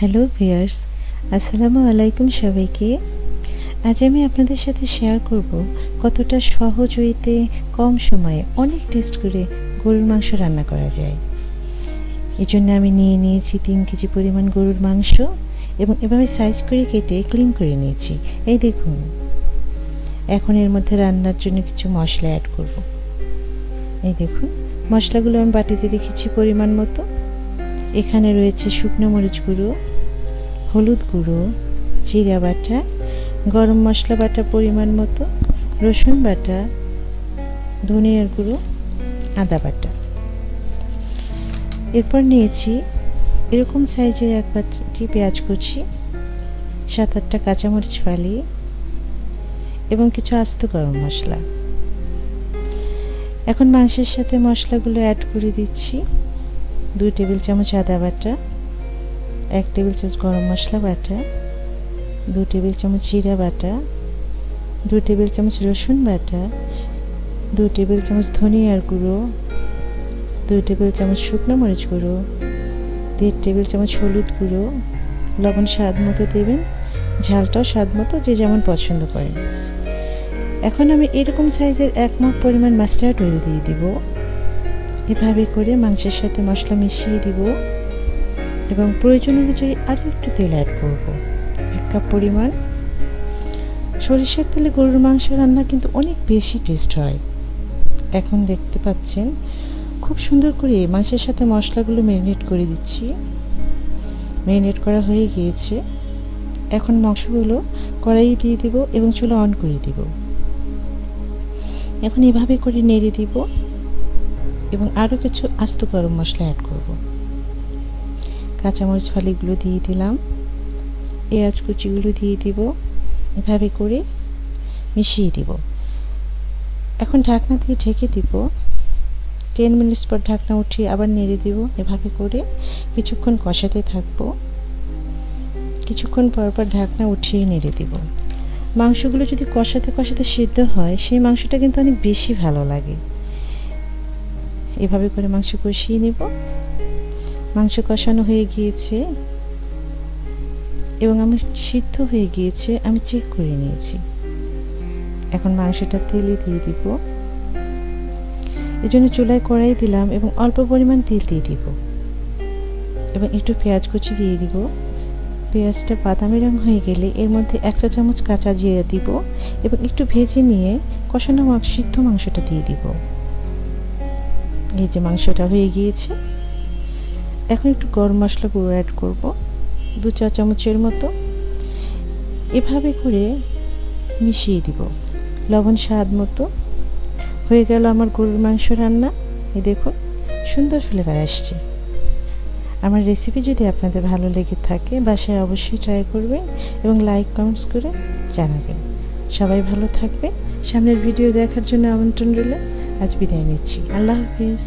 Hello viewers, আসসালামু আলাইকুম সবাইকে। আজ আমি আপনাদের সাথে শেয়ার করব কতটা সহজ ওয়েতে কম সময়ে অনেক টেস্ট করে গরুর মাংস রান্না করা যায়। এই জন্য আমি নিয়ে নিয়েছি 3 কেজি পরিমাণ গরুর মাংস এবং এভাবে সাইজ করে কেটে ক্লিন করে নিয়েছি। এই দেখুন, এখন এর মধ্যে রান্নার জন্য কিছু মশলা অ্যাড করব। এই দেখুন, মশলাগুলো আমি বাটিতে রেখেছি পরিমাণ মতো। এখানে রয়েছে শুকনো মরিচ গুঁড়ো, হলুদ গুঁড়ো, জিরা বাটা, গরম মশলা বাটা পরিমাণ মতো, রসুন বাটা, ধনিয়ার গুঁড়ো, আদা বাটা। এরপর নিয়েছি এরকম সাইজের এক বাটি পেঁয়াজ কুচি, 7-8টা কাঁচামরিচ ফালি এবং কিছু আস্ত গরম মশলা। এখন মাংসের সাথে মশলাগুলো অ্যাড করে দিচ্ছি। 2 টেবিল চামচ আদা বাটা, 1 টেবিল চামচ গরম মশলা বাটা, 2 টেবিল চামচ জিরা বাটা, 2 টেবিল চামচ রসুন বাটা, 2 টেবিল চামচ ধনিয়ার গুঁড়ো, 2 টেবিল চামচ শুকনো মরিচ গুঁড়ো, 1.5 টেবিল চামচ হলুদ গুঁড়ো, লবণ স্বাদ মতো দেবেন, ঝালটাও স্বাদ মতো যে যেমন পছন্দ করেন। এখন আমি এরকম সাইজের 1 মগ পরিমাণ মাস্টার্ড অয়েল দিয়ে দিব। এভাবে করে মাংসের সাথে মশলা মিশিয়ে দিব এবং প্রয়োজন অনুযায়ী আরও একটু তেল অ্যাড করব, 1 কাপ পরিমাণ। সরিষার তেলে গরুর মাংস রান্না কিন্তু অনেক বেশি টেস্ট হয়। এখন দেখতে পাচ্ছেন খুব সুন্দর করে মাংসের সাথে মশলাগুলো ম্যারিনেট করে দিচ্ছি। ম্যারিনেট করা হয়ে গিয়েছে। এখন মাংসগুলো কড়াইয়ে দিয়ে দিব এবং চুলা অন করে দিব। এখন এভাবে করে নেড়ে দিব এবং আরও কিছু আস্ত গরম মশলা অ্যাড করব। কাঁচামরিচ ফালিগুলো দিয়ে দিলাম, পেঁয়াজ কুচিগুলো দিয়ে দিব, এভাবে করে মিশিয়ে দিব। এখন ঢাকনা দিয়ে ঢেকে দিব। 10 মিনিট পর ঢাকনা উঠিয়ে আবার নেড়ে দিব। এভাবে করে কিছুক্ষণ কষাতে থাকবো। কিছুক্ষণ পর পর ঢাকনা উঠিয়ে নেড়ে দিব। মাংসগুলো যদি কষাতে কষাতে সিদ্ধ হয়, সেই মাংসটা কিন্তু অনেক বেশি ভালো লাগে। এভাবে করে মাংস কষিয়ে নেব। মাংস কষানো হয়ে গিয়েছে এবং আমি সিদ্ধ হয়ে গিয়েছে, আমি চেক করে নিয়েছি। এখন মাংসটা তেলে দিয়ে দিব। এজন্য চুলায় কড়াই দিলাম এবং অল্প পরিমাণ তেল দিয়ে দিব এবং একটু পেঁয়াজ কুচি দিয়ে দিব। পেঁয়াজটা বাদামি রং হয়ে গেলে এর মধ্যে 1 চা চামচ কাঁচা জিরা দিব এবং একটু ভেজে নিয়ে কষানো সিদ্ধ মাংসটা দিয়ে দিব। এই যে মাংসটা হয়ে গিয়েছে। এখন একটু গরম মশলা গুঁড়ো অ্যাড করব, 2 চা চামচের মতো। এভাবে করে মিশিয়ে দিব, লবণ স্বাদ মতো। হয়ে গেল আমার গরুর মাংস রান্না। এই দেখুন, সুন্দর ফ্লেভার আসছে। আমার রেসিপি যদি আপনাদের ভালো লেগে থাকে, বাসায় অবশ্যই ট্রাই করবেন এবং লাইক কমেন্টস করে জানাবেন। সবাই ভালো থাকবেন। সামনের ভিডিও দেখার জন্য আমন্ত্রণ রইল। আজ বিদায় নিচ্ছি। আল্লাহ হাফেজ।